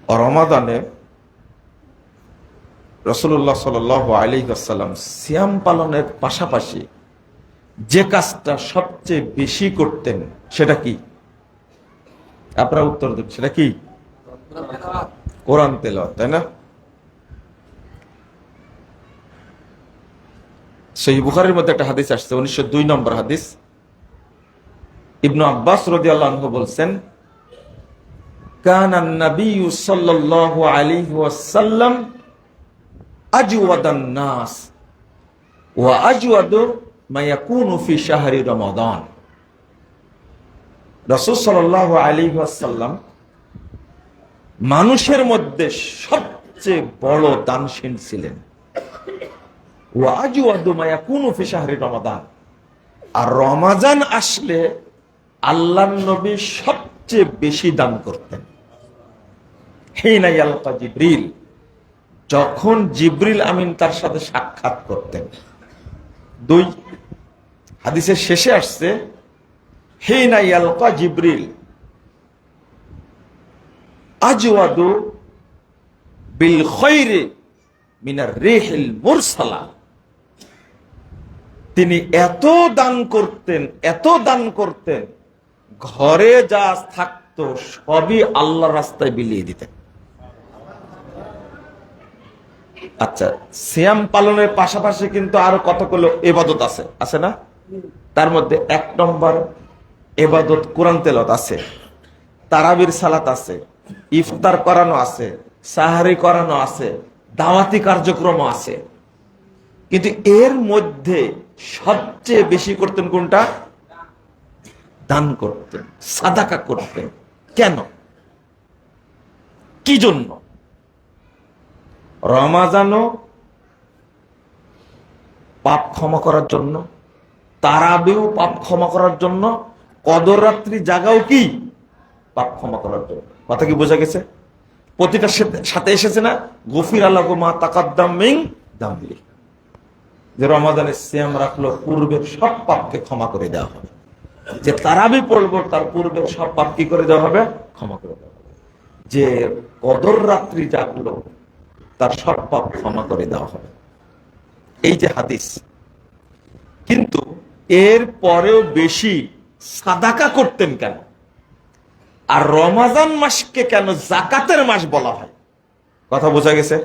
রমাদানে রাসূলুল্লাহ সাল্লাল্লাহু আলাইহি ওয়াসাল্লাম সিয়াম পালনের পাশাপাশি যে কাজটা সবচেয়ে বেশি করতেন সেটা কি? আপনারা উত্তর দেন, সেটা কি? কোরআন তেলাওয়াত, তাই না? সহিহ বুখারীর মধ্যে একটা হাদিস আসছে, 1902 নম্বর হাদিস। ইবনু আব্বাস রাদিয়াল্লাহু আনহু বলছেন, কানা নবিয়্যু সাল্লাল্লাহু আলাইহি ওয়াসাল্লাম আজওয়াদান নাস ওয়া আজওয়াদু মা ইয়াকুনু ফি শাহরি রমাদান। রাসূল সাল্লাল্লাহু আলাইহি ওয়াসাল্লাম মানুষের মধ্যে সবচেয়ে বড় দানশীল ছিলেন। ওয়া আজওয়াদু মা ইয়াকুনু ফি শাহরি রমাদান, আর রমাজান আসলে আল্লাহর নবী সবচেয়ে বেশি দান করতেন। হিনা ইয়ালকা জিবরিল, যখন জিবরিল আমিন তার সাথে সাক্ষাৎ করতেন। 2 হাদিসের শেষে আসছে, হিনা ইয়ালকা জিবরিল আজওয়াদু বিল খায়রি মিনার রিহিল মুরসালা। তিনি এত দান করতেন, ঘরে যা থাকতো সবই আল্লাহর রাস্তায় বিলিয়ে দিতেন। আচ্ছা, সিয়াম পালনের পাশাপাশি কিন্তু আরো কতগুলো ইবাদত আছে না? তার মধ্যে 1 নম্বর ইবাদত কোরআন তেলাওয়াত আছে, তারাবির সালাত আছে, ইফতার করানো আছে, সাহারি করানো আছে, দাওয়াতি কার্যক্রম আছে। কিন্তু এর মধ্যে সবচেয়ে বেশি করতেন কোনটা? দান করতেন, সাদাকা করতেন। কেন? কি জন্য? রমাজানও পাপ ক্ষমা করার জন্য, তারাবিও পাপ ক্ষমা করার জন্য, কদর রাত্রি জাগাও কি পাপ ক্ষমা করার জন্য। কথা কি বোঝা গেছে? প্রতিটার সাথে এসেছে না, গফির আল্লাহু মা তাকাদ্দাম মিন যামবি, যে রমাদানের সিয়াম রাখলো পূর্বের সব পাপকে ক্ষমা করে দেওয়া হবে। যে তারাবি পড়বো তার পূর্বের সব পাপ কি করে দেওয়া হবে? ক্ষমা করে দেওয়া হবে। যে কদর রাত্রি জাগলো তার সব পাপ ক্ষমা করে দেওয়া হবে। এই যে হাদিস। কিন্তু এর পরেও বেশি সাদাকা করতেন কেন? আর রমাজান মাসকে কেন জাকাতের মাস বলা হয়? কথা বোঝা গেছে?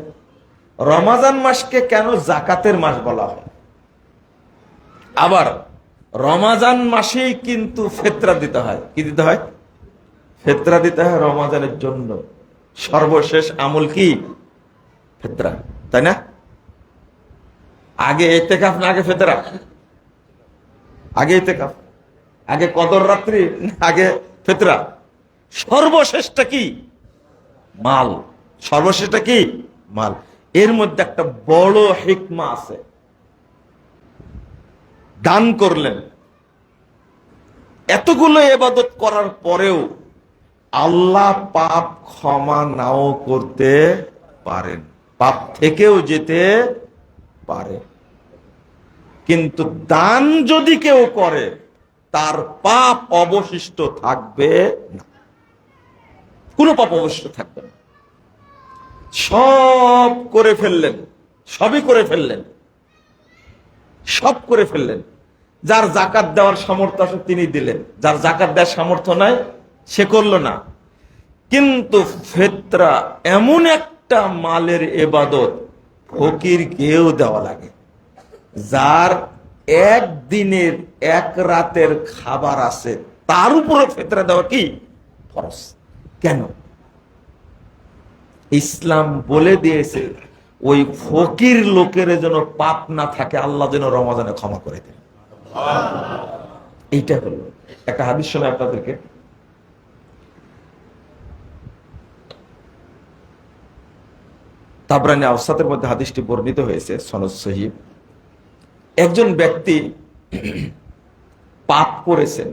রমাজান মাসকে কেন জাকাতের মাস বলা হয়? আবার রমাজান মাসেই কিন্তু ফিতরা দিতে হয়। কি দিতে হয়? ফিতরা দিতে হয় রমাজানের জন্য। সর্বশেষ আমল কি? ফিতরা, তাই না? আগে ইতিকাফ না আগে ফিতরা? আগে ইতিকাফ, আগে কদর রাত্রি, আগে ফিতরা। সর্বশেষটা কি? মাল। সর্বশেষটা কি? মাল। এর মধ্যে একটা বড় হিকমা আছে। দান করলেন, এতগুলো ইবাদত করার পরেও আল্লাহ পাপ ক্ষমা নাও করতে পারেন, পাপ থেকেও যেতে পারে। কিন্তু দান যদি কেউ করে তার পাপ অবশিষ্ট থাকবে না, কোনো পাপ অবশিষ্ট থাকবে না। সব করে ফেললেন, সবই করে ফেললেন, সব করে ফেললেন। যার জাকাত দেওয়ার সামর্থ্য আছে তিনি দিলেন, যার জাকাত দেওয়ার সামর্থ্য নাই সে করলো না। কিন্তু ফিতরা এমন একটা মালের ইবাদত ফকিরকেও দেওয়া লাগে, যার একদিনের এক রাতের খাবার আছে, তার উপরে ফিতরা দেওয়া কি ফরজ। কেন? ইসলাম বলে দিয়েছে ওই ফকির লোকের যেন পাপ না থাকে, আল্লাহ যেন রমাজানে ক্ষমা করে দেন। এইটা হলো একটা হাদিস শোনাই আপনাদেরকে। তাবরানী আওসাতের মধ্যে হাদিসটি বর্ণিত হয়েছে, সনদ সহিহ। একজন ব্যক্তি পাপ করেছেন,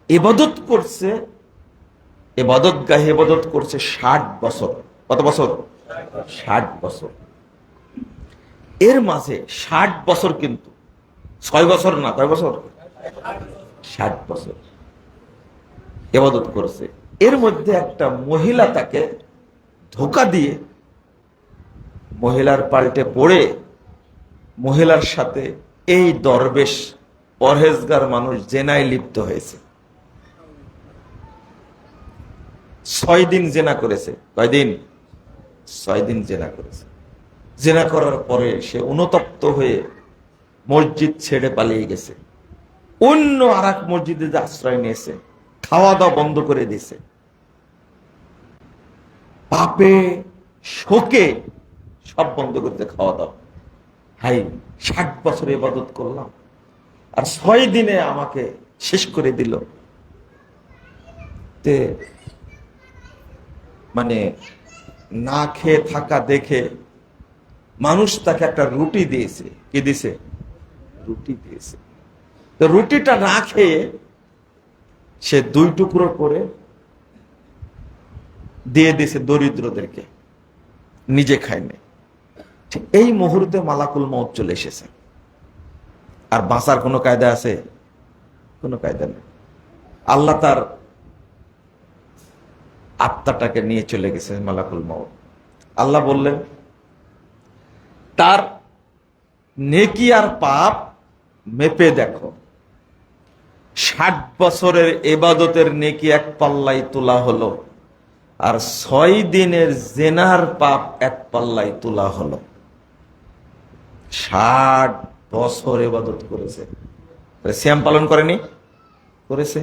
ইবাদত করছে, ইবাদতগাহে ইবাদত করছে 60 বছর। কত বছর? 60 বছর। এর মাঝে 60 বছর কিন্তু 6 বছর না, কয় বছর? 60 বছর ইবাদত করেছে। এর মধ্যে একটা মহিলা তাকে ধোঁকা দিয়ে মহিলার পাল্টে পড়ে মহিলার সাথে এই দরবেশ পরহেজগার মানুষ জেনায় লিপ্ত হয়েছে। 6 দিন জেনা করেছে। কয়দিন? 6 দিন জেনা করেছে। জেনা করার পরে সে অনুতপ্ত হয়ে মসজিদ ছেড়ে পালিয়ে গেছে, অন্য আর এক মসজিদে আশ্রয় নিয়েছে, খাওয়া দাওয়া বন্ধ করে দিয়েছে। পাপে শোকে সব বন্ধ করতে খাওয়া দাওয়া। হাই, 60 বছর ইবাদত করলাম আর 6 দিনে আমাকে শেষ করে দিল। মানে না খেয়ে থাকা দেখে মানুষ তাকে একটা রুটি দিয়েছে। কি দিয়েছে? রুটি দিয়েছে। তো রুটিটা না খেয়ে সে 2 টুকরো করে দিয়ে দিয়েছে দরিদ্রদেরকে, নিজে খায়নি। ঠিক এই মুহূর্তে মালাকুল মউত চলে এসেছে। আর বাঁচার কোনো কায়দা আছে? কোনো কায়দা নেই। আল্লাহ তার আত্মাটাকে নিয়ে চলে গেছে মালাকুল মউত। আল্লাহ বললেন, তার নেকি আর পাপ মেপে দেখো। 60 বছরের ইবাদতের নেকি এক পাল্লাই তোলা হলো, আর 6 দিনের জেনার পাপ এক পাল্লাই তোলা হলো। 60 বছর ইবাদত করেছে, সিয়াম পালন করেনি? করেছে।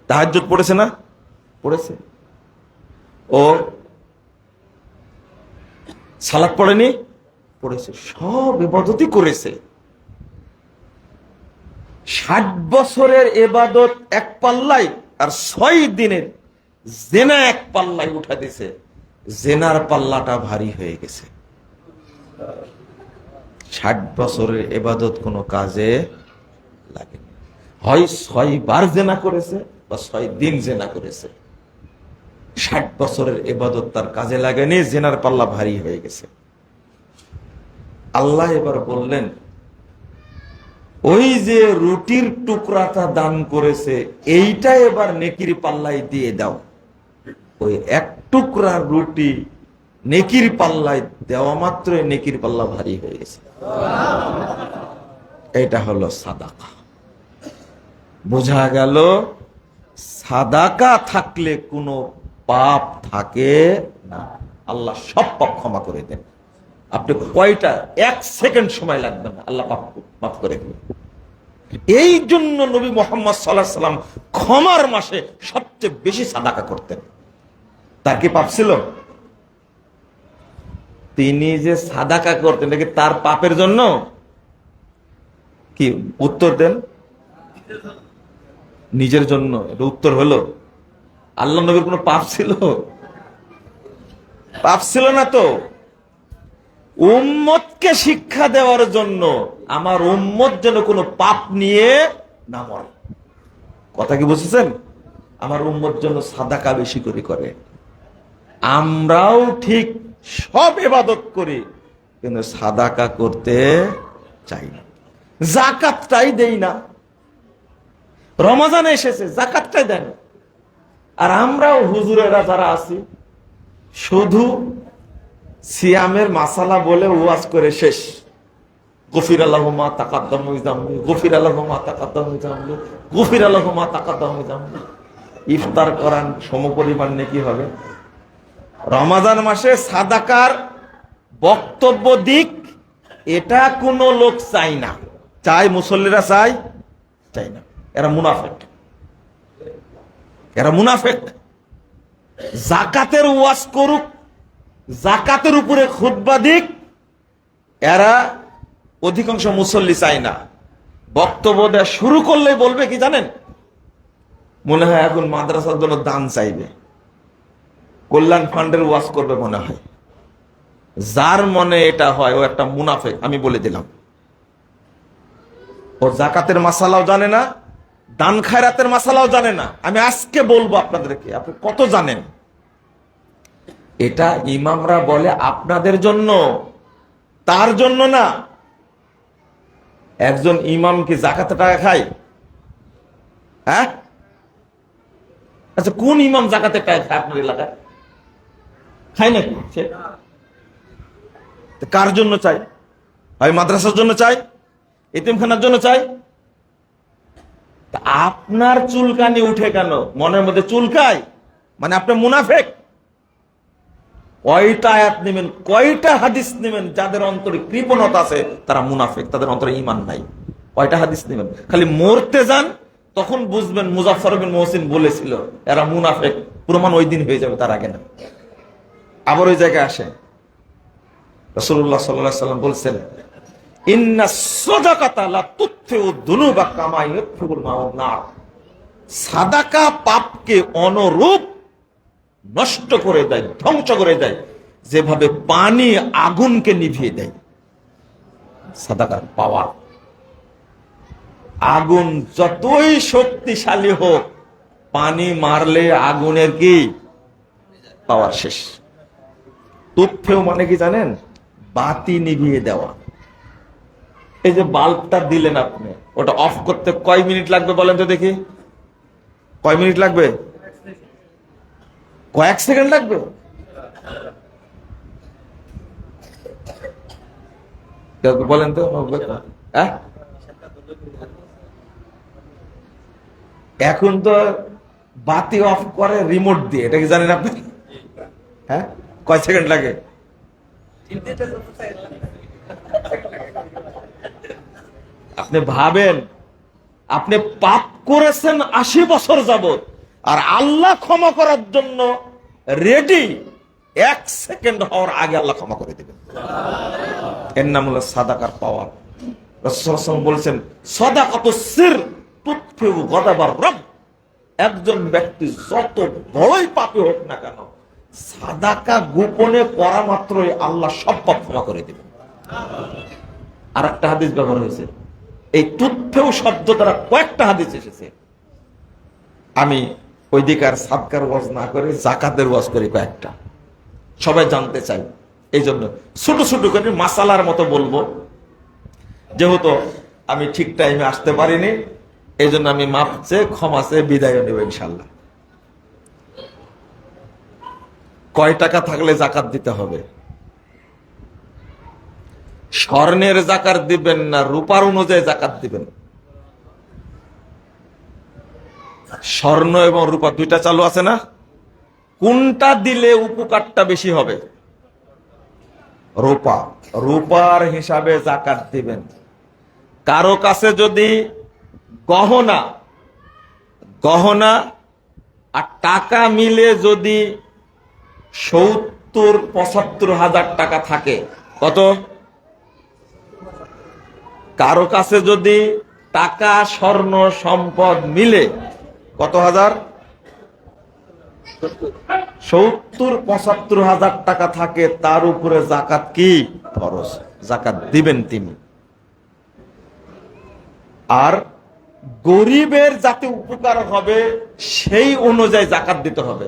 তাহাজ্জুদ পড়েছে না? পড়েছে। ও সালাত পড়েনি? পড়েছে। সব ইবাদতই করেছে। 60 বছরের ইবাদত এক পাল্লাই আর 6 দিনের জেনা এক পাল্লাই উঠা দিছে। জেনার পাল্লাটা ভারী হয়ে গেছে। 60 বছরের ইবাদত কোনো কাজে লাগেনি। হয় 6 বার জেনা করেছে বা 6 দিন জেনা করেছে। 60 বছরের ইবাদত তার কাজে লাগেনি, জেনার পাল্লা ভারী হয়ে গেছে। আল্লাহ এবার বললেন, ওই যে রুটির টুকরাটা দান করেছে এইটা এবার নেকির পাল্লায় দিয়ে দাও। ওই এক টুকরা রুটি নেকির পাল্লায় দেওয়া মাত্র নেকির পাল্লা ভারী হয়ে গেছে। এটা হলো সাদাকা। বোঝা গেল সাদাকা থাকলে কোনো পাপ থাকে না। আল্লাহ সব পাপ ক্ষমা করে দেন। আপনি কয়টা 1 সেকেন্ড সময় লাগবে না, আল্লাহ পাপ মাফ করে দেবেন। এই জন্য নবী মুহাম্মদ সাল্লাল্লাহু আলাইহি সাল্লাম ক্ষমার মাসে সবচেয়ে বেশি সাদাকা করতেন। তার কি পাপ ছিল? তিনি যে সাদাকা করতেন নাকি তার পাপের জন্য? কি উত্তর দেন? নিজের জন্য। এটা উত্তর হলো? আল্লাহ নবীর কোনো পাপ ছিল? পাপ ছিল না তো। উম্মতকে শিক্ষা দেওয়ার জন্য, আমার উম্মত যেন কোনো পাপ নিয়ে না মরে। কথা কি বুঝেছেন? আমার উম্মত যেন সাদাকা বেশি করে। আমরাও ঠিক সব ইবাদত করি, কিন্তু সাদাকা করতে চাই না, যাকাতটাই দেই না। রমজান এসেছে, যাকাতটাই দেন। আর আমরাও হুজুরেরা যারা আছি শুধু সিয়ামের মাসালা বলে ওয়াজ করে শেষ। গফির আল্লাহু মা তাকাদ্দাম মিন যামবি, গফির আল্লাহু মা তাকাদ্দাম মিন যামবি, গফির আল্লাহু মা তাকাদ্দাম মিন যামবি। ইফতার করান সমপরিমাণ নেকি হবে। রমজান মাসে সাদাকার বক্তব্য দিক, এটা কোনো লোক চাই না। চাই মুসল্লিরা? চাই না। এরা মুনাফিক। এরা মুনাফিক। যাকাতের ওয়াজ করুক, যাকাতের উপরে খুতবা দিক, এরা অধিকাংশ মুসল্লি চাই না। বক্তব্য দেওয়া শুরু করলে বলবে কি জানেন? মনে হয় এখন মাদ্রাসার জন্য দান চাইবে, কল্যাণ ফান্ডের ওয়াজ করবে মনে হয়। যার মনে এটা হয় ও একটা মুনাফিক, আমি বলে দিলাম। ও যাকাতের মাসালাও জানে না, দান খায়রাতের মাসালাও জানে না। আমি আজকে বলবো আপনাদেরকে, আপনি কত জানেন। এটা ইমামরা বলে আপনাদের জন্য, তার জন্য না। একজন ইমাম কি যাকাতের টাকা খায়? হ্যাঁ? আচ্ছা, কোন ইমাম যাকাতের টাকা খায় আপনার এলাকায়? খায় নাকি সে? কার জন্য চাই? হয় মাদ্রাসার জন্য চাই, এতিমখানার জন্য চাই। আপনার চুলকানি উঠে কেন? মনের মধ্যে চুলকায় মানে আপনি মুনাফেক। কয়টা আয়াত নেবেন, কয়টা হাদিস নেবেন? যাদের অন্তরে কৃপণতা আছে তারা মুনাফেক, তাদের অন্তরে ঈমান নাই। কয়টা হাদিস নেবেন? খালি মরতে যান, তখন বুঝবেন মুজাফফর বিন মুহসিন বলেছিল এরা মুনাফেক। প্রমাণ ওই দিন হয়ে যাবে, তার আগে না। আবার ওই জায়গায় আসেন, রাসূলুল্লাহ সাল্লাল্লাহু আলাইহি ওয়াসাল্লাম বলছেন, ইন্না সাদাকাতা লা তুতফিউ যুনুবা কামা ইউতফিউল মাউ নার। সাদাকা পাপকে অনুরূপ নষ্ট করে দেয়, ধ্বংস করে দেয়, যেভাবে পানি আগুনকে নিভিয়ে দেয়। সাদাকার পাওয়ার। আগুন যতই শক্তিশালী হোক, পানি মারলে আগুনের কি পাওয়ার শেষ। তুফেও মানে কি জানেন? বাতি নিভিয়ে দেওয়া। এই যে বাল্বটা দিলেন আপনি, ওটা অফ করতে কয় মিনিট লাগবে বলেন তো দেখি? কয় মিনিট লাগবে? কয়েক সেকেন্ড লাগবে। বলেন তো। এখন তো বাতি অফ করে রিমোট দিয়ে, এটা কি জানেন আপনি? হ্যাঁ, কয় সেকেন্ড লাগে? আপনি ভাবেন, আপনি পাপ করেছেন 80 বছর যাবত, আর আল্লাহ ক্ষমা করার জন্য রেডি। 1 সেকেন্ড হওয়ার আগে আল্লাহ ক্ষমা করে দিবেন। এর নাম হলো সাদাকার পাওয়ার। রাসূলুল্লাহ সাল্লাল্লাহু আলাইহি ওয়াসাল্লাম বলেছেন, সাদাকাতুস সির তুতফিউ গাদাবার রব। একজন ব্যক্তি যত বড়ই পাপী হোক না কেন, সাদাকা গোপনে করা মাত্রই আল্লাহ সব পাপ ক্ষমা করে দিবেন। আর একটা হাদিস ব্যবহার হয়েছে, এই তুতফিউ শব্দ দ্বারা কয়েকটা হাদিস এসেছে। আমি ওই দিকে আর সাদকার ওয়াজ না করে যাকাতের ওয়াজ করি কয়েকটা, সবাই জানতে চাই। এই জন্য ছোট ছোট করে মাসালার মতো বলবো, যেহেতু আমি ঠিক টাইমে আসতে পারিনি, এই জন্য আমি মাপ চেয়ে ক্ষমা চেয়ে বিদায় নেব ইনশাল্লাহ। কয় টাকা থাকলে জাকাত দিতে হবে? স্বর্ণের জাকাত দিবেন না রূপার অনুযায়ী জাকাত দিবেন? স্বর্ণ এবং রূপা দুইটা চালু আছে না? কোনটা দিলে উপকারটা বেশি হবে? রূপা। রূপার হিসাবে জাকাত দিবেন। কারো কাছে যদি গহনা আর টাকা মিলে যদি ৭০-৭৫ হাজার টাকা থাকে, কত? কারো কাছে যদি টাকা স্বর্ণ সম্পদ মিলে কত হাজার? ৭০-৭৫ হাজার টাকা থাকে, তার উপরে জাকাত কি ফরজ? জাকাত দিবেন তিনি। আর গরিবের যাতে উপকার হবে সেই অনুযায়ী জাকাত দিতে হবে।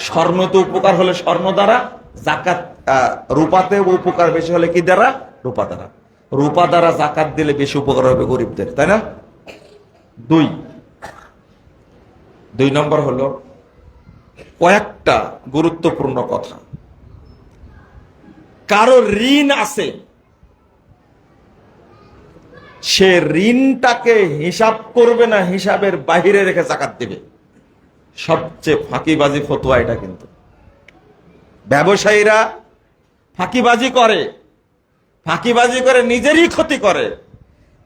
স্বর্ণতে উপকার হলে স্বর্ণ দ্বারা জাকাত, রূপাতে উপকার বেশি হলে কি দ্বারা? রূপা দ্বারা। রূপা দ্বারা জাকাত দিলে বেশি উপকার হবে গরিবদের, তাই না? দুই নম্বর হলো কয়েকটা গুরুত্বপূর্ণ কথা। কারো ঋণ আছে, সে ঋণটাকে হিসাব করবে না, হিসাবের বাহিরে রেখে জাকাত দিবে। সবচেয়ে ফাঁকিবাজি ফতোয়া এটা। কিন্তু ব্যবসায়ীরা ফাঁকিবাজি করে নিজেরই ক্ষতি করে।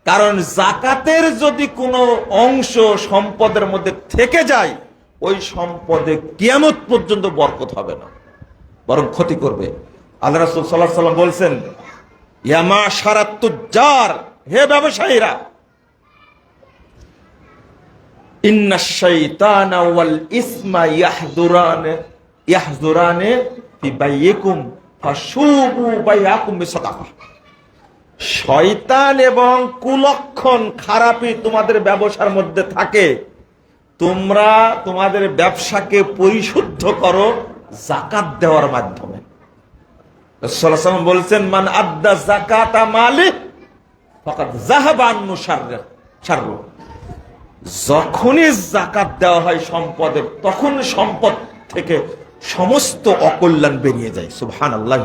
কারণ জাকাতের যদি কোনো অংশ সম্পদের মধ্যে থেকে যায়, ওই সম্পদে কিয়ামত পর্যন্ত বরকত হবে না, বরং ক্ষতি করবে। আল্লাহ রাসূল সাল্লাল্লাহু আলাইহি ওয়াসাল্লাম বলছেন, ইয়া মাশারাত তুজ্জার, হে ব্যবসায়ীরা, ইন্নাশ শাইতানা ওয়াল ইসমা ইয়াহযুরানে ফি বাইয়িকুম ফাশুবু বাইয়াকুম বিসাদাকাহ। শয়তান এবং কুলক্ষণ খারাপই তোমাদের ব্যবসার মধ্যে থাকে, তোমরা তোমাদের ব্যবসাকে পরিশুদ্ধ করো যাকাত দেওয়ার মাধ্যমে। রাসূলুল্লাহ সাল্লাল্লাহু আলাইহি ওয়াসাল্লাম বলেছেন, মান আদ্দা যাকাতা মালি ফাকাদ যাহাবা আনহু শাররু। যখনই যাকাত দেওয়া হয় সম্পদের, তখন সম্পদ থেকে সমস্ত অকল্যাণ বেরিয়ে যায়। সুবহানাল্লাহ।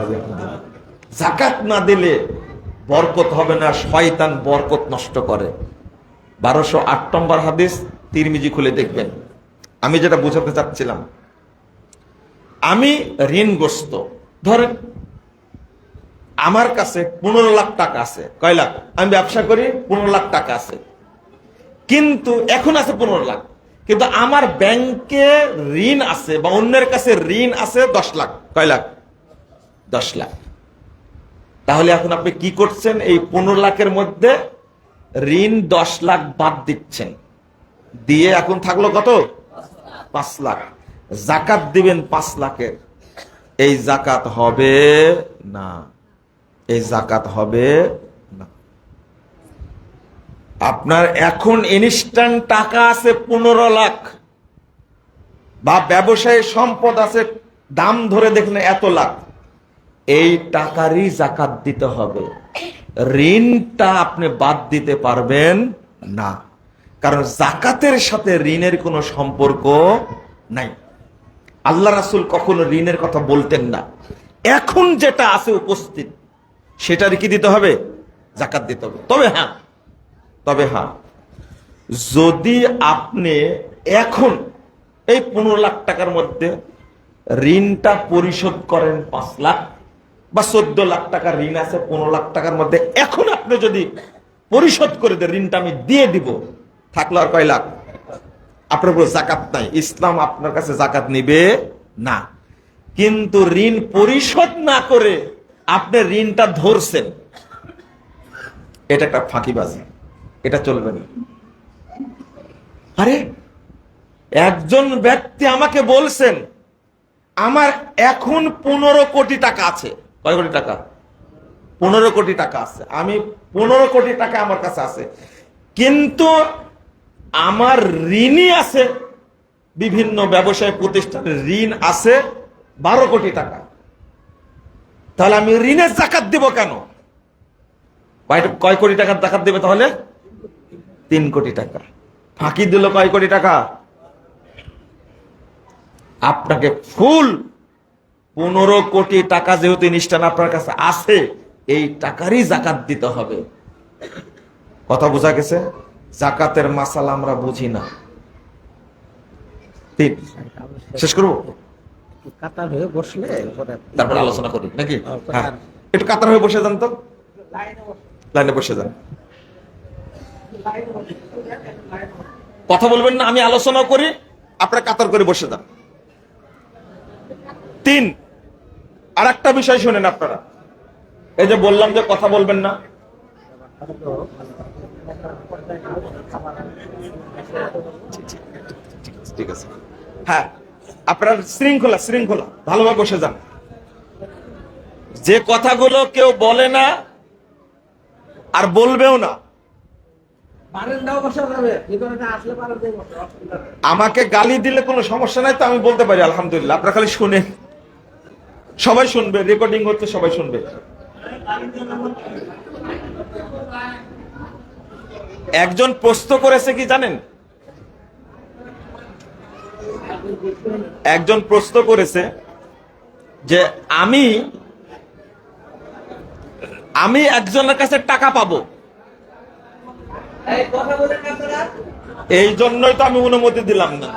যাকাত না দিলে বরকত হবে না, শয়তান বরকত নষ্ট করে। 1208 নম্বর হাদিস, তিরমিজি খুলে দেখবেন। আমি যেটা বোঝাতে চাচ্ছিলাম, আমি ঋণগ্রস্ত, ধরেন আমার কাছে 15 লাখ টাকা আছে। কয় লাখ? আমি ব্যবসা করি, 15 লাখ টাকা আছে, কিন্তু এখন আছে 15 লাখ, কিন্তু আমার ব্যাংকে ঋণ আছে বা অন্যের কাছে ঋণ আছে 10 লাখ। কয় লাখ? 10 লাখ। তাহলে এখন আপনি কি করছেন? এই 15 লাখের মধ্যে ঋণ 10 লাখ বাদ দিচ্ছেন, দিয়ে এখন থাকলো কত? 5 লাখ। জাকাত দিবেন 5 লাখের, এই জাকাত হবে না, এই জাকাত হবে না। আপনার এখন ইনস্ট্যান্ট টাকা আছে 15 লাখ, বা ব্যবসায়ী সম্পদ আছে, দাম ধরে দেখলেন এত লাখ, এই টাকারই জাকাত দিতে হবে। ঋণটা আপনি বাদ দিতে পারবেন না, কারণ জাকাতের সাথে ঋণের কোনো সম্পর্ক নাই। আল্লাহ রাসূল কখনো ঋণের কথা বলতেন না। এখন যেটা আছে উপস্থিত, সেটার কি দিতে হবে? জাকাত দিতে হবে। তবে হ্যাঁ, যদি আপনি এখন এই 15 লাখ টাকার মধ্যে ঋণটা পরিশোধ করেন 5 লাখ, বা 14 লাখ টাকা ঋণ আছে 15 লাখ টাকার মধ্যে, এখন আপনি যদি পরিশোধ করে দেন, ঋণটা আমি দিয়ে দিব, থাকলো আর কয় লাখ? আপনার উপর জাকাত নাই। ইসলাম আপনার কাছে জাকাত নিবে না। কিন্তু ঋণ পরিশোধ না করে আপনি ঋণটা ধরছেন, এটা একটা ফাঁকিবাজি, এটা চলবে না। আরে একজন ব্যক্তি আমাকে বলছেন, আমার এখন 15 কোটি টাকা আছে। কয় কোটি টাকা? 15 কোটি টাকা আছে। আমি 15 কোটি টাকা আমার কাছে আছে, কিন্তু আমার ঋণই আছে, বিভিন্ন ব্যবসায় প্রতিষ্ঠানের ঋণ আছে 12 কোটি টাকা। তাহলে আমি ঋণের জাকাত দিব কেন? কয় কোটি টাকার জাকাত দেবে তাহলে? 3 কোটি টাকা। ফাঁকি দিল কয় কোটি টাকা? আপনাকে ফুল 15 কোটি টাকা যেহেতু ইনস্ট্যান্ট আপনার কাছে আছে, এই টাকারই জাকাত দিতে হবে। কথা বোঝা গেছে? জাকাতের মাসালা আমরা বুঝি না। শেষ করবো, কাতার হয়ে বসলে তারপর আলোচনা করি নাকি? হ্যাঁ, একটু কাতার হয়ে বসে যান তো, লাইনে বসে যান। কথা বলবেন না, আমি আলোচনা করি, আপনারা কাতার করে বসে যান। 3, আর একটা বিষয় শুনেন আপনারা। এই যে বললাম যে কথা বলবেন না, ঠিক আছে, হ্যাঁ, আপনার শৃঙ্খলা ভালোভাবে বসে যান। যে কথাগুলো কেউ বলে না আর বলবেও না, আমাকে গালি দিলে কোনো সমস্যা নাই, তো আমি বলতে পারি আলহামদুলিল্লাহ। আপনারা খালি শুনেন, সবাই শুনবে, রেকর্ডিং হচ্ছে, সবাই শুনবে। একজন প্রশ্ন করেছে কি জানেন? একজন প্রশ্ন করেছে যে আমি একজনের কাছে টাকা পাবো, এই জন্যই তো আমি অনুমতি দিলাম না।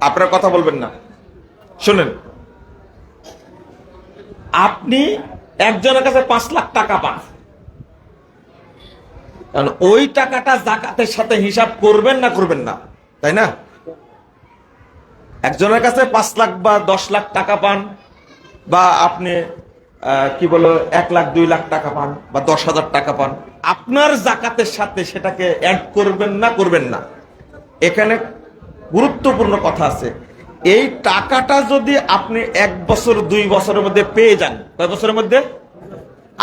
আপনারা কথা বলবেন না, শুনেন। আপনি একজনের কাছে 5 লাখ টাকা পান, কারণ ওই টাকাটা জাকাতের সাথে হিসাব করবেন না, করবেন না, তাই না? একজনের কাছে 5 লাখ বা 10 লাখ টাকা পান, বা আপনি কি বলো 1 লাখ 2 লাখ টাকা পান, বা 10,000 টাকা পান, আপনার জাকাতের সাথে সেটাকে অ্যাড করবেন না, করবেন না। এখানে গুরুত্বপূর্ণ কথা আছে। এই টাকাটা যদি আপনি 1 বছর 2 বছরের মধ্যে পেয়ে যান, কয় বছরের মধ্যে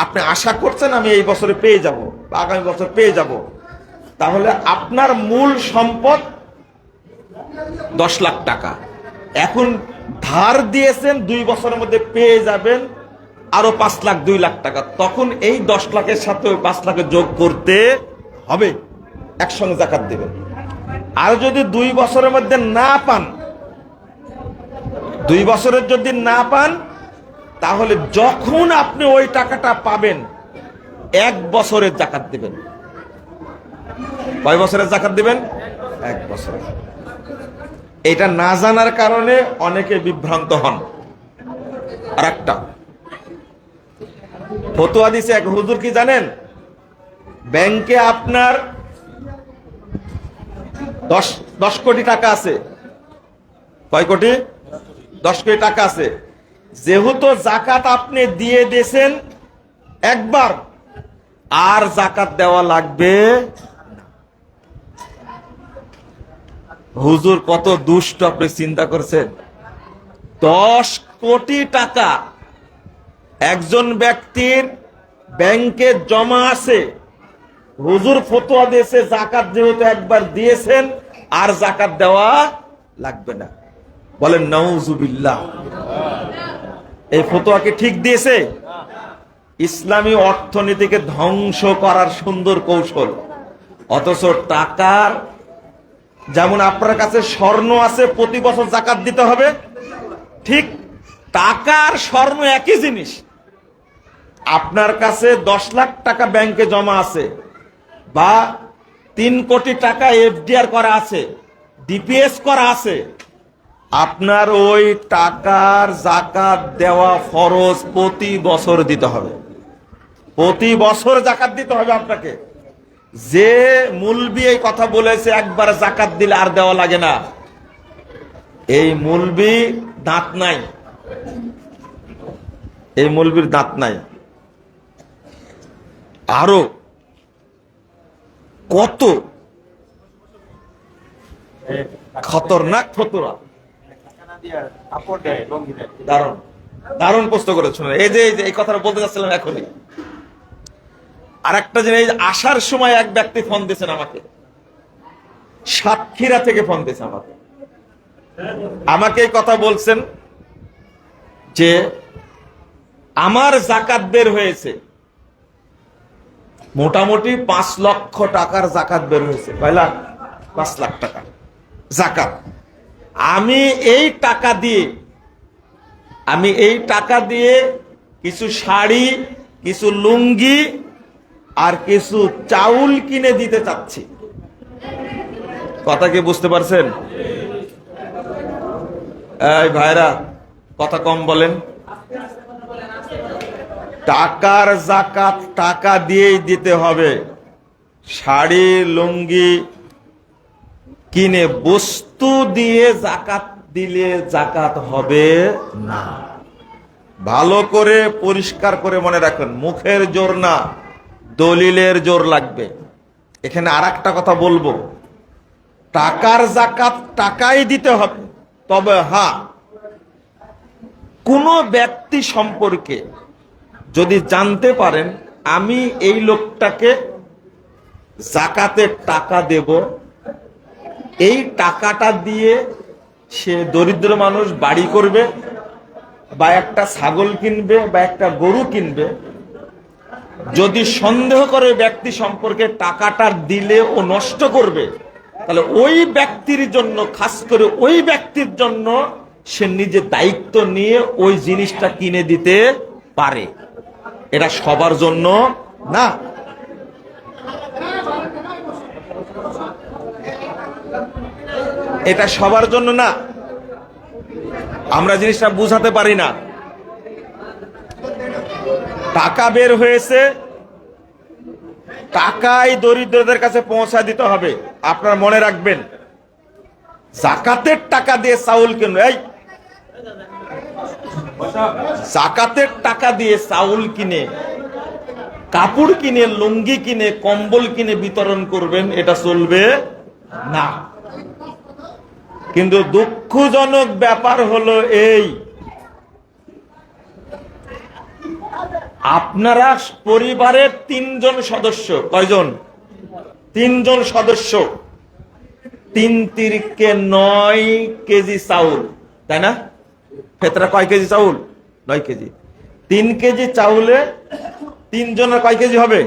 আপনি আশা করছেন আমি এই বছরে পেয়ে যাব বা আগামী বছর পেয়ে যাব, তাহলে আপনার মূল সম্পদ 10 লাখ টাকা। এখন ধার দিয়েছেন, 2 বছরের মধ্যে পেয়ে যাবেন আরো 5 লাখ 2 লাখ টাকা, তখন এই 10 লাখের সাথে ওই 5 লাখে যোগ করতে হবে, একসঙ্গে জাকাত দেবেন। আর যদি 2 বছরের মধ্যে না পান, 2 বছরের যদি না পান, তাহলে যখন আপনি ওই টাকাটা পাবেন 1 বছরের জাকাত দিবেন। কয় বছরের জাকাত দিবেন? 1 বছরের। এটা না জানার কারণে অনেকে বিভ্রান্ত হন। আর একটা ফতোয়া দিছে এক হুজুর, কি জানেন? ব্যাংকে আপনার 10 কোটি টাকা আছে। কয় কোটি? 10 কোটি টাকা আছে। যেহেতু জাকাত আপনি দিয়ে দিয়েছেন একবার, আর জাকাত দেওয়া লাগবে। হুজুর কত দুষ্ট, আপনি চিন্তা করছেন? 10 কোটি টাকা একজন ব্যক্তির ব্যাংকে জমা আছে, হুজুর ফতোয়া দিয়েছে জাকাত যেহেতু একবার দিয়েছেন আর জাকাত দেওয়া লাগবে না। বলেন নাউজুবিল্লাহ। এই ফতোয়া কি ঠিক দিয়েছে? ইসলামী অর্থনীতিকে ধ্বংস করার সুন্দর কৌশল। অথচ টাকার, যেমন আপনার কাছে স্বর্ণ আছে, প্রতি বছর জাকাত দিতে হবে, ঠিক টাকার স্বর্ণ একই জিনিস। আপনার কাছে 10 লাখ টাকা ব্যাংকে জমা আছে, বা 3 কোটি টাকা এফডিআর করা আছে, ডিপিএস করা আছে, আপনার ওই টাকার জাকাত দেওয়া ফরজ, প্রতি বছর দিতে হবে। প্রতি বছর জাকাত দিতে হবে আপনাকে। যে মুলবি এই কথা বলেছে একবার জাকাত দিলে আর দেওয়া লাগে না, এই মুলবি দাঁত নাই, এই মুলবির দাঁত নাই। আরো কত খতরনাক ফতোয়া। দারুণ দারুণ প্রশ্ন করেছেন। এই যে এই কথাটা বলতে যাচ্ছিলাম এখনই। আর একটা জিনিস, আসার সময় এক ব্যক্তি ফোন দিয়েছেন আমাকে, সাতক্ষীরা থেকে ফোন দিয়েছে আমাকে এই কথা বলছেন যে আমার জাকাত বের হয়েছে, মোটামুটি 5 লক্ষ টাকার জাকাত বের হয়েছে। কয় লাখ? 5 লাখ টাকা জাকাত। আমি এই টাকা দিয়ে কিছু শাড়ি, কিছু লুঙ্গি আর কিছু চাউল কিনে দিতে চাচ্ছি। কথা কি বুঝতে পারছেন? এই ভাইরা কথা কম বলেন। টাকার জাকাত টাকা দিয়েই দিতে হবে। শাড়ি লুঙ্গি কিনে বস্তু দিয়ে জাকাত দিলে জাকাত হবে না। ভালো করে পরিষ্কার করে মনে রাখুন, মুখের জোর না, দলিলের জোর লাগবে। এখানে আর একটা কথা বলবো, টাকার জাকাত টাকাই দিতে হবে। তবে হ্যাঁ, কোন ব্যক্তি সম্পর্কে যদি জানতে পারেন আমি এই লোকটাকে জাকাতের টাকা দেব, এই টাকাটা দিয়ে সে দরিদ্র মানুষ বাড়ি করবে, বা একটা ছাগল কিনবে, বা একটা গরু কিনবে, যদি সন্দেহ করে ব্যক্তি সম্পর্কে টাকাটা দিলে ও নষ্ট করবে, তাহলে ওই ব্যক্তির জন্য, খাস করে ওই ব্যক্তির জন্য সে নিজে দায়িত্ব নিয়ে ওই জিনিসটা কিনে দিতে পারে। এটা সবার জন্য না। এটা সবার জন্য না। আমরা জিনিসটা বুঝাতে পারি না। টাকা বের হয়েছে, টাকাই দরিদ্রদের কাছে পৌঁছা দিতে হবে। আপনারা মনে রাখবেন, জাকাতের টাকা দিয়ে চাউল কিনবে, এই জাকাতের টাকা দিয়ে চাউল কিনে, কাপড় কিনে, লুঙ্গি কিনে, কম্বল কিনে বিতরণ করবেন, এটা চলবে না। কিন্তু দুঃখজনক ব্যাপার হলো এই, আপনারা পরিবারের 3 জন সদস্য, কয়জন? 3 জন সদস্য, 3 তিরিকে 9 কেজি চাউল, তাই না? ফেতরা কয় কেজি চাউল? 9 কেজি। 3 কেজি চাউলে 3 জনের কয় কেজি হবে?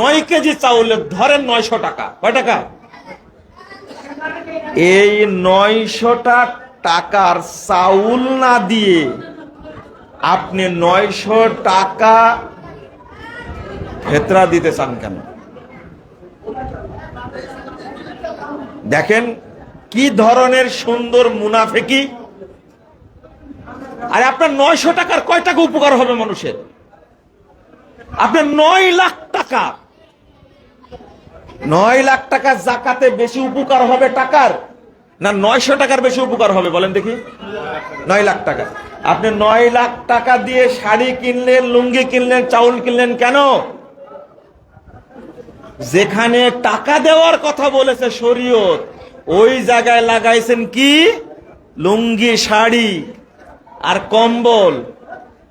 9 কেজি চাউলে ধরেন 900 টাকা। কয় টাকা? এই 900টা টাকার চাউল না দিয়ে আপনি 900 টাকা ফেতরা দিতে চান কেন? দেখেন কি ধরনের সুন্দর মুনাফিকি। আরে আপনার 900 টাকার কয় টাকা উপকার হবে মানুষের? আপনার 9 লাখ টাকা, 9 লাখ টাকা জাকাতে বেশি উপকার হবে টাকার, না 900 টাকার বেশি উপকার হবে বলেন দেখি? 9 লাখ টাকা। আপনি 9 লাখ টাকা দিয়ে শাড়ি কিনলেন, লুঙ্গি কিনলেন, চাউল কিনলেন কেন? যেখানে টাকা দেওয়ার কথা বলেছে শরীয়ত, ওই জায়গায় লাগাইছেন কি? লুঙ্গি, শাড়ি আর কম্বল।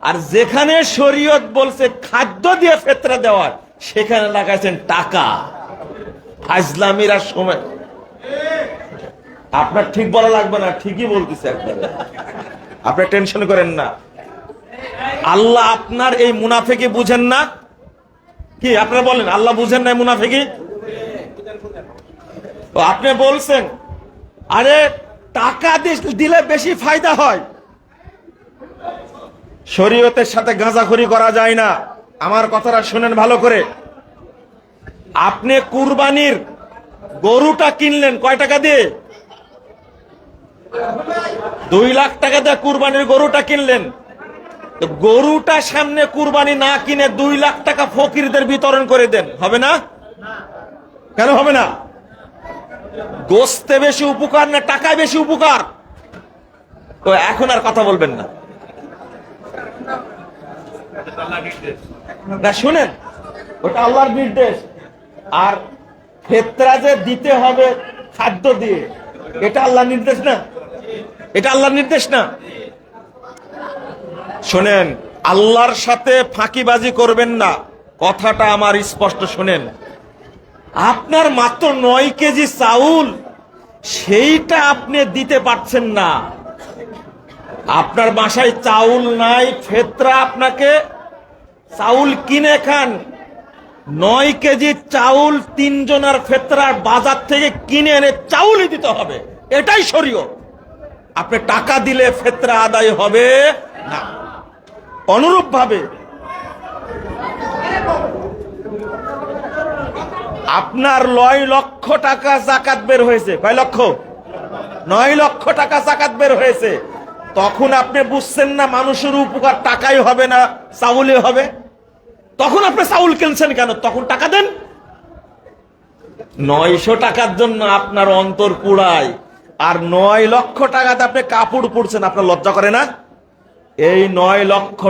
আর যেখানে শরীয়ত বলছে খাদ্য দিয়ে ফেতরা দেওয়ার, সেখানে লাগাইছেন টাকা। ফাজলামির আর সময় আপনার ঠিক বলা লাগবে না, ঠিকই বলতেছে একবারে। আপনি টেনশন করেন না। আল্লাহ আপনার এই মুনাফিকি বুঝেন না কি? আপনারা বলেন আল্লাহ বুঝেন না মুনাফিকি? তো আপনি বলছেন আরে টাকা দিলে বেশি ফায়দা হয়। শরীয়তের সাথে গাঁজাখড়ি করা যায় না। আমার কথাটা শুনেন ভালো করে। আপনি কুরবানির গরুটা কিনলেন কয় টাকা দিয়ে? 2 লাখ টাকা দিয়ে কুরবানির গরুটা কিনলেন। তো গরুটা সামনে কুরবানি না কিনে 2 লাখ টাকা ফকিরদের বিতরণ করে দেন, হবে না? কেন হবে না? গোস্তে বেশি উপকার না টাকায় বেশি উপকার? তো এখন আর কথা বলবেন না। না শুনেন, ওটা আল্লাহর নির্দেশ। আর ফেতরা যে দিতে হবে খাদ্য দিয়ে, এটা আল্লাহর নির্দেশ না? এটা আল্লাহর নির্দেশ না? শোনেন, আল্লাহর সাথে ফাঁকিবাজি করবেন না, কথাটা আমার স্পষ্ট শোনেন। আপনার মাত্র 9 কেজি চাউল, সেইটা আপনি দিতে পারছেন না। আপনার বাসায় চাউল নাই, ফেতরা আপনাকে চাউল কিনে খান। 9 কেজি চাউল 3 জনের ফেতরার বাজার থেকে কিনে এনে চাউলই দিতে হবে, এটাই শরীয়ত। আপনি টাকা দিলে ফেতরা আদায় হবে না। অনুরূপ ভাবে আপনার 9 লক্ষ টাকা যাকাত বের হয়েছে। কয় লক্ষ? 9 লক্ষ টাকা যাকাত বের হয়েছে। তখন আপনি বুঝছেন না মানুষের উপকার টাকাই হবে না চাউলে হবে? তখন আপনি চাউল কিনছেন কেন? তখন টাকা দেন। 900 টাকার জন্য আপনার অন্তর পুড়ায়, আর 9 লক্ষ টাকাতে আপনি কাপড় পরছেন। আপনার লজ্জা করে না? এই 9 লক্ষ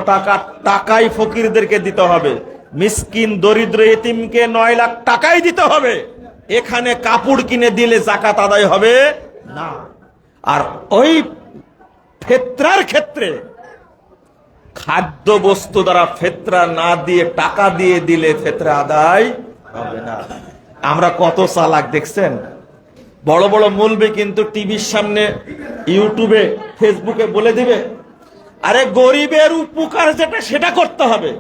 টাকাই ফকিরদেরকে দিতে হবে। মিসকিন দরিদ্র এতিমকে 9 লাখ টাকাই দিতে হবে। এখানে কাপড় কিনে দিলে যাকাত আদায় হবে না। আর ওই ফেতরার ক্ষেত্রে খাদ্য বস্তু দ্বারা ফেতরা না দিয়ে টাকা দিয়ে দিলে ফেতরা আদায় হবে না। আমরা কত চালাক দেখছেন। বড় বড় মৌলবি কিন্তু টিভির সামনে, ইউটিউবে, ফেসবুকে বলে দিবে আরে গরিবের উপকার যেটা সেটা করতে হবে।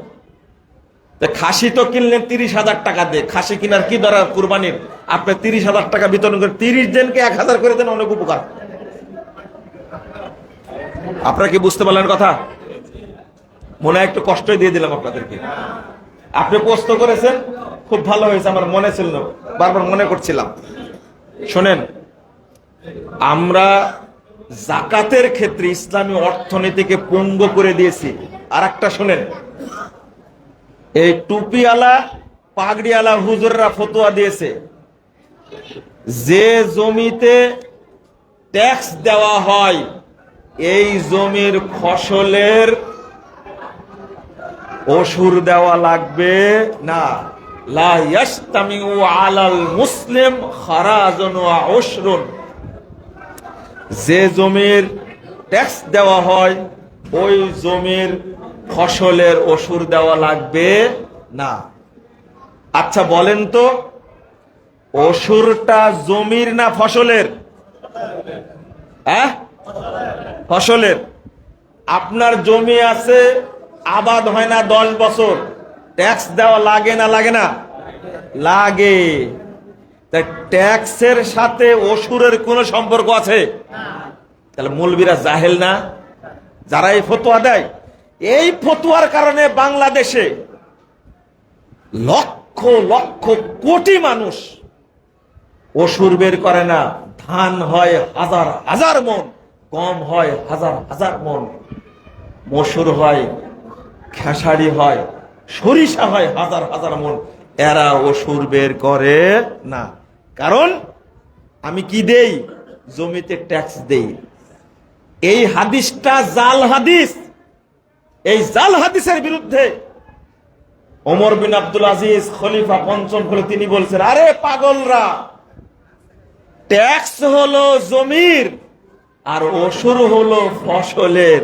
খাসি তো কিনলেন 30,000 টাকা দিয়ে, খাসি কিনার কি দরকার কুরবানির? আপনি 30,000 টাকা বিতরণ করে 30 জনকে 1000 করে দেন, অনেক উপকার। আপনারা কি বুঝতে পারলেন কথা? মনে হয় একটু কষ্টই দিয়ে দিলাম আপনাদেরকে। আপনি প্রশ্ন করেছেন, খুব ভালো হয়েছে, আমার মনে ছিল না, বারবার মনে করছিলাম। শোনেন, আমরা যাকাতের ক্ষেত্রে ইসলামী অর্থনীতিকে পঙ্গু করে দিয়েছি। আর একটা শোনেন, এই টুপিওয়ালা পাগড়িওয়ালা হুজুররা ফতোয়া দিয়েছে, যে জমিতে ট্যাক্স দেওয়া হয় এই জমির ফসলের ওশুর দেওয়া লাগবে না। লা ইয়াস্তামিউ আলাল মুসলিম খারাজুন ওয়া উশরুন। যে জমির ট্যাক্স দেওয়া হয় ওই জমির ফসলের ওশুর দেওয়া লাগবে না। আচ্ছা বলেন তো, ওশুরটা জমির না ফসলের? ফসলের। আপনার জমি আছে, আবাদ হয় না 10 বছর, ট্যাক্স দেওয়া লাগে না? লাগে। তাই ট্যাক্সের সাথে অসুরের কোনো সম্পর্ক আছে? তাহলে মৌলবীরা জাহেল না? যারা এই ফতোয়া দেয়, এই ফতোয়ার কারণে বাংলাদেশে লক্ষ লক্ষ কোটি মানুষ অসুর বের করে না। ধান হয় হাজার হাজার মন, গম হয় হাজার হাজার মন, মসুর হয়, খেসারি হয়, সরিষা হয় হাজার হাজার মন, এরা অসুর বের করে না। কারণ আমি কি দেই? জমিতে ট্যাক্স দেই। এই হাদিসটা জাল হাদিস। এই জাল হাদিসের বিরুদ্ধে ওমর বিন আব্দুল আজিজ খলিফা পঞ্চম হলে তিনি বলছেন, আরে পাগলরা, ট্যাক্স হলো জমির আর অসুর হলো ফসলের,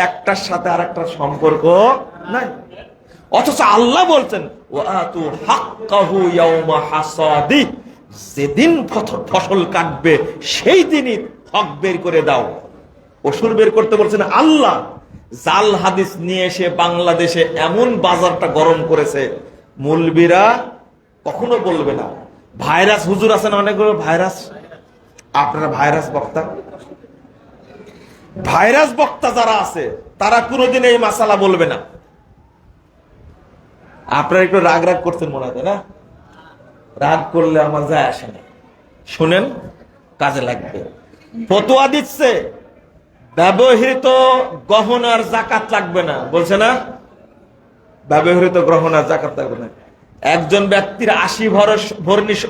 একটার সাথে আরেকটার সম্পর্ক নাই। অথচ আল্লাহ বলছেন ওয়াতু হাক্কাহু ইয়াউমা হাসাদি, যেদিন ফসল কাটবে সেই দিনই হক বের করে দাও। অসুর বের করতে বলছেন আল্লাহ। জাল হাদিস নিয়ে এসে বাংলাদেশে এমন বাজারটা গরম করেছে, মৌলবীরা কখনো বলবে না। ভাইরাস হুজুর আছেন অনেকগুলো ভাইরাস, আপনারা ভাইরাস বক্তা, ভাইরাস বক্তা যারা আছে তারা কোনোদিন এই মাসালা বলবে না। আপনারা একটু রাগ রাগ করছেন মনে হয়, না? রাগ করলে আমার যায় আসে না। শুনেন, কাজে লাগবে। ফতোয়া দিচ্ছে ব্যবহৃত গহনার জাকাত লাগবে না, বলছে না? ব্যবহৃত গহনার জাকাত লাগবে না। একজন ব্যক্তির 80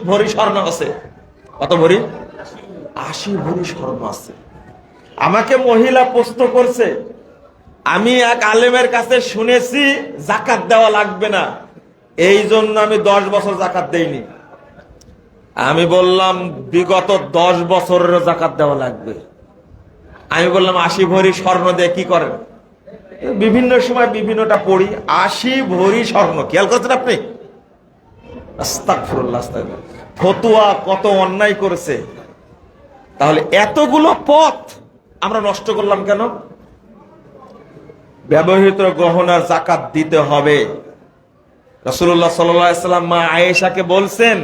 ভরি স্বর্ণ আছে। কত ভরি? 80 ভরি স্বর্ণ আছে। আমাকে মহিলা প্রশ্ন করছে, আমি এক আলেমের কাছে শুনেছি জাকাত দেওয়া লাগবে না, এই জন্য আমি 10 বছর জাকাত দেইনি। আমি বললাম বিগত 10 বছরের জাকাত দেওয়া লাগবে। আমি বললাম 80 ভরি স্বর্ণ দিয়ে কি করেন? বিভিন্ন সময় বিভিন্নটা পড়ি। 80 ভরি স্বর্ণ, খেয়াল করছেন আপনি? আস্তাগফিরুল্লাহ, আস্তাগফিরুল্লাহ। ফতুয়া কত অন্যায় করেছে। তাহলে এতগুলো পথ আমরা নষ্ট করলাম কেন? ব্যবহৃত গহনার জাকাত দিতে হবে। রাসূলুল্লাহ সাল্লাল্লাহু আলাইহি ওয়াসাল্লাম মা আয়েশাকে বলছেন,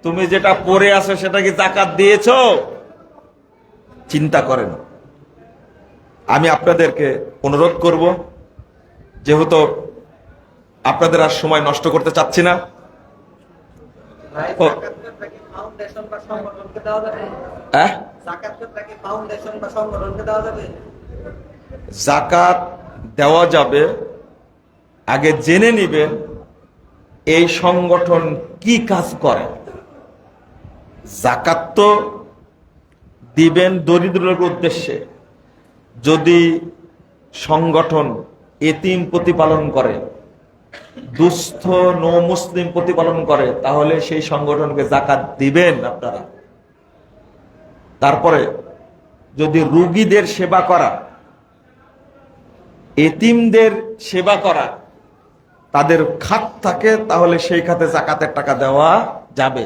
তুমি যেটা পরে আছো সেটা কি জাকাত দিয়েছো? চিন্তা করেন। আমি আপনাদেরকে অনুরোধ করব, যেহেতু আপনাদের আর সময় নষ্ট করতে চাচ্ছি না, জাকাত দেওয়া যাবে। আগে জেনে নিবেন এই সংগঠন কি কাজ করে। জাকাত তো দিবেন দরিদ্রের উদ্দেশ্যে। যদি সংগঠন এতিম প্রতিপালন করে, দুস্থ নো মুসলিম প্রতিপালন করে, তাহলে সেই সংগঠনকে জাকাত দিবেন আপনারা। তারপরে যদি রোগীদের সেবা করা, এতিমদের সেবা করা তাদের খাত থাকে, তাহলে সেই খাতে জাকাতের টাকা দেওয়া যাবে।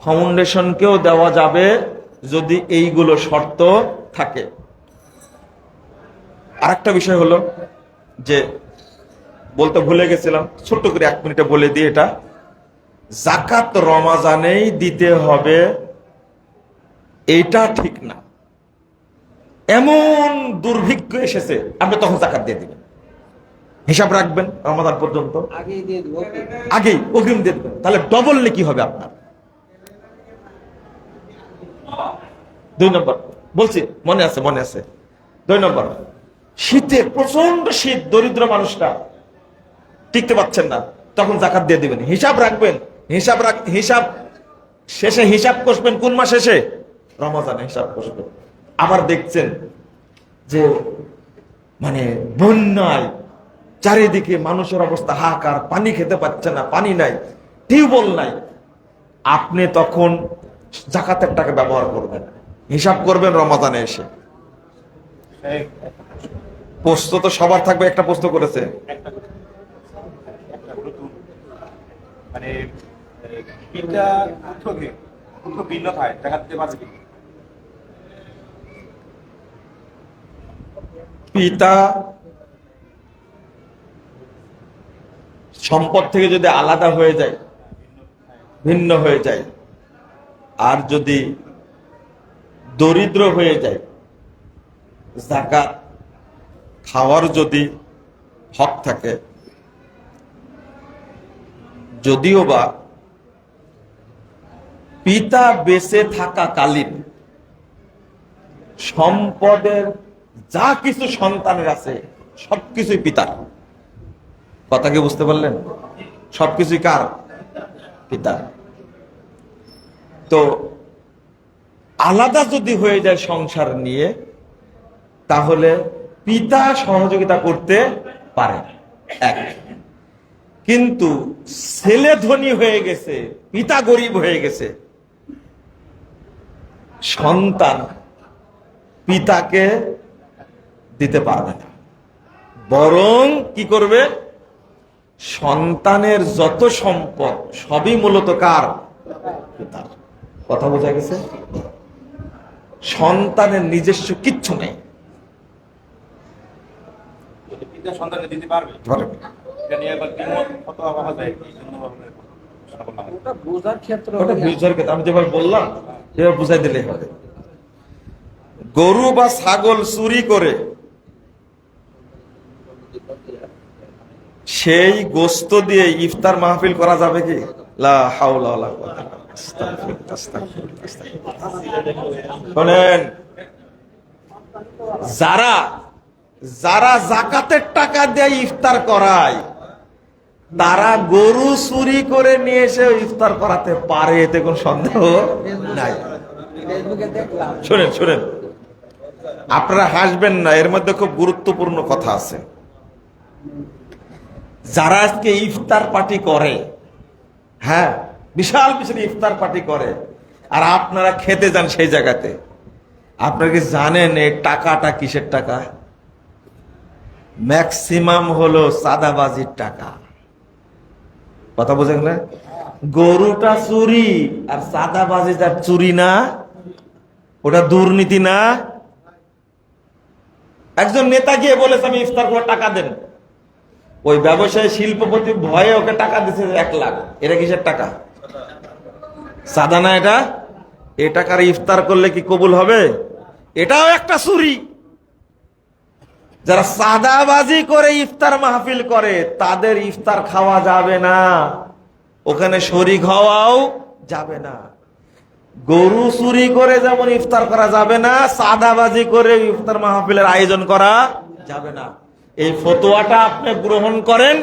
ফাউন্ডেশনকেও দেওয়া যাবে যদি এইগুলো শর্ত থাকে। আরেকটা বিষয় হলো যে বলতে ভুলে গেছিলাম, ছোট্ট করে 1 মিনিটে বলে দিই, এটা জাকাত রমাজানেই দিতে হবে এইটা ঠিক না। এমন দুর্ভিক্ষ এসেছে, আপনি তখন জাকাত দিয়ে দিবেন, হিসাব রাখবেন রমাদান পর্যন্ত, আগেই অগ্রিম দিয়ে দিবেন, তাহলে ডবল কি হবে আপনার। 2 নম্বর বলছি, মনে আছে? 2 নম্বর, শীতে প্রচন্ড শীত, দরিদ্র মানুষরা টিকতে পারছেন না, তখন জাকাত দিয়ে দিবেন। হিসাব রাখবেন, হিসাব শেষে হিসাব কষবেন। কোন মাস শেষে? রমজানে হিসাব কষবেন। আবার দেখছেন যে মানে বন্যায় চারিদিকে মানুষের অবস্থা হাহাকার, পানি খেতে পাচ্ছে না, পানি নাই, টিউবওয়েল নাই, আপনি তখন জাকাতের টাকা ব্যবহার করবেন, হিসাব করবেন রমাদানে এসে। প্রশ্ন তো সবার থাকবে, একটা প্রশ্ন করেছে, মানে পিতা ভিন্ন হয়, টাকা দিতে পারবে। পিতা সম্পদ থেকে যদি আলাদা হয়ে যায়, ভিন্ন হয়ে যায়, আর যদি দরিদ্র হয়ে যায়, যাকাত খাওয়ার যদি হক থাকে, যদিও বা পিতা বেঁচে থাকাকালীন সম্পদের যা কিছু সন্তানের আছে সবকিছুই পিতার। কথা কি বুঝতে পারলেন? সবকিছুই কার? পিতার। তো আলাদা যদি হয়ে যায় সংসার নিয়ে, তাহলে পিতা সহযোগিতা করতে পারে এক। কিন্তু ছেলে ধনী হয়ে গেছে, পিতা গরিব হয়ে গেছে, সন্তান পিতাকে দিতে পারবে না, বরং কি করবে? সন্তানের যত সম্পদ সবই মূলত কার? পিতার। কথা বোঝা গেছে? সন্তানের নিজস্ব কিচ্ছু নেই। পিতা সন্তানকে দিতে পারবে, পারবে। এটা নিয়ে একবার দ্বিমত ফতোয়া পাওয়া যায়, এই জন্য আপনার প্রশ্ন করলাম। ওটা বোঝার ক্ষেত্রে ওটা বুঝার ক্ষেত্রে আমি যেভাবে বললাম সেভাবে বুঝাই দিলেই হবে। গরু বা ছাগল চুরি করে সেই গোস্ত দিয়ে ইফতার মাহফিল করা যাবে কি? লা হাওলা ওয়ালা কুওয়াতা ইল্লা বিল্লাহ। আস্তাগফিরুল্লাহ, আস্তাগফিরুল্লাহ, আস্তাগফিরুল্লাহ। শোনেন, যারা জাকাতের টাকা দিয়ে ইফতার করায়, তারা গরু চুরি করে নিয়ে এসে ইফতার করাতে পারে, এতে কোন সন্দেহ নাই। ফেসবুকে দেখলাম, শুনেন, আপনারা হাসবেন না, এর মধ্যে খুব গুরুত্বপূর্ণ কথা আছে। যারা আজকে ইফতার পার্টি করে, হ্যাঁ, বিশাল বিশাল ইফতার পার্টি করে, আর আপনারা খেতে যান সেই জায়গাতে, আপনারা কি জানেন এই টাকাটা কিসের টাকা? ম্যাক্সিমাম হলো চাঁদাবাজির টাকা। কথা বোঝেন না? গরুটা চুরি আর চাঁদাবাজি যার চুরি না, ওটা দুর্নীতি না? একজন নেতা গিয়ে বলেছে আমি ইফতার করে টাকা দেন, ওই ব্যবসায়ী শিল্পপতি ভয়ে ওকে টাকা দিচ্ছে 1 লাখ। এটা কিসের টাকা? চাঁদা না এটা? এই টাকার ইফতার করলে কি কবুল হবে? এটাও একটা চুরি। যারা চাঁদাবাজি করে ইফতার মাহফিল করে, তাদের ইফতার খাওয়া যাবে না, ওখানে শরীক হওয়াও যাবে না। গরু চুরি করে যেমন ইফতার করা যাবে না, চাঁদাবাজি করে ইফতার মাহফিলের আয়োজন করা যাবে না। এই ফতোয়াটা আপনি গ্রহণ করেন,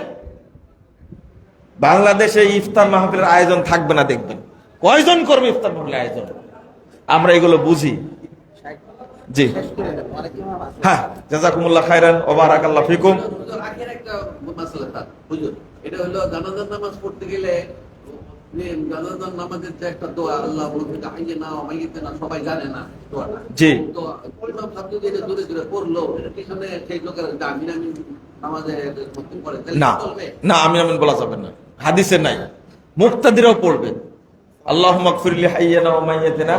বাংলাদেশে ইফতার মাহফিলের আয়োজন থাকবে না। দেখবেন কয়জন করবে ইফতার মাহফিলের আয়োজন, আমরা এগুলো বুঝি। জি হ্যাঁ, জাযাকুমুল্লাহ খাইরান ওয়া বারাকাল্লাহু ফিকুম। আগের একটা মাসলা স্যার, হুজুর, এটা হলো জানাজার নামাজ পড়তে গেলে জানাজার নামাজের যে একটা দোয়া, আল্লাহ বলতে হাইয়্যিনা ওয়া মাইয়িতিনা, সবাই জানে না দোয়াটা। জি, তো ইমাম সাহেব যদি এটা দূরে দূরে পড়লো, এটা পিছনে সেই লোকের আমিন আমিন নামাজে করতে পারে, তাহলে না চলবে? না, আমিন আমিন বলা যাবে না, হাদিসে নাই। মুক্তাদিরাও পড়বে আল্লাহুম্মা গফিরলি হাইয়্যিনা ওয়া মাইয়িতিনা,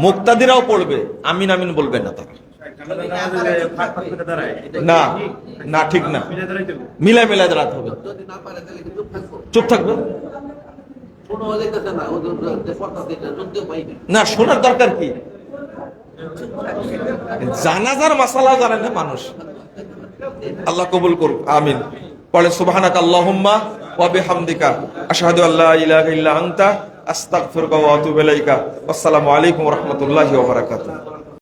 মুক্তাদিরাও পড়বে, আমিন আমিন বলবে না তারা। না না, ঠিক না, মিলাই দাঁড়াতে হবে। যদি না পারে তাহলে কি চুপ থাকবো? চুপ থাকবে শোনা যাইতেছে না, ওদের যে পড়তাছে এটা শুনতেও পাই না। না, শোনার দরকার কি? জানাজার মাসালা জানে না মানুষ। আল্লাহ কবুল করুক, আমিন। পড়ে সুবহানাকা আল্লাহুম্মা ওয়া বিহামদিকা আশহাদু আল্লা ইলাহা ইল্লা আনতা আস্তাগফিরুকা ওয়া আতুবু ইলাইকা। আসসালামু আলাইকুম ওয়া রাহমাতুল্লাহি ওয়া বারাকাতুহু।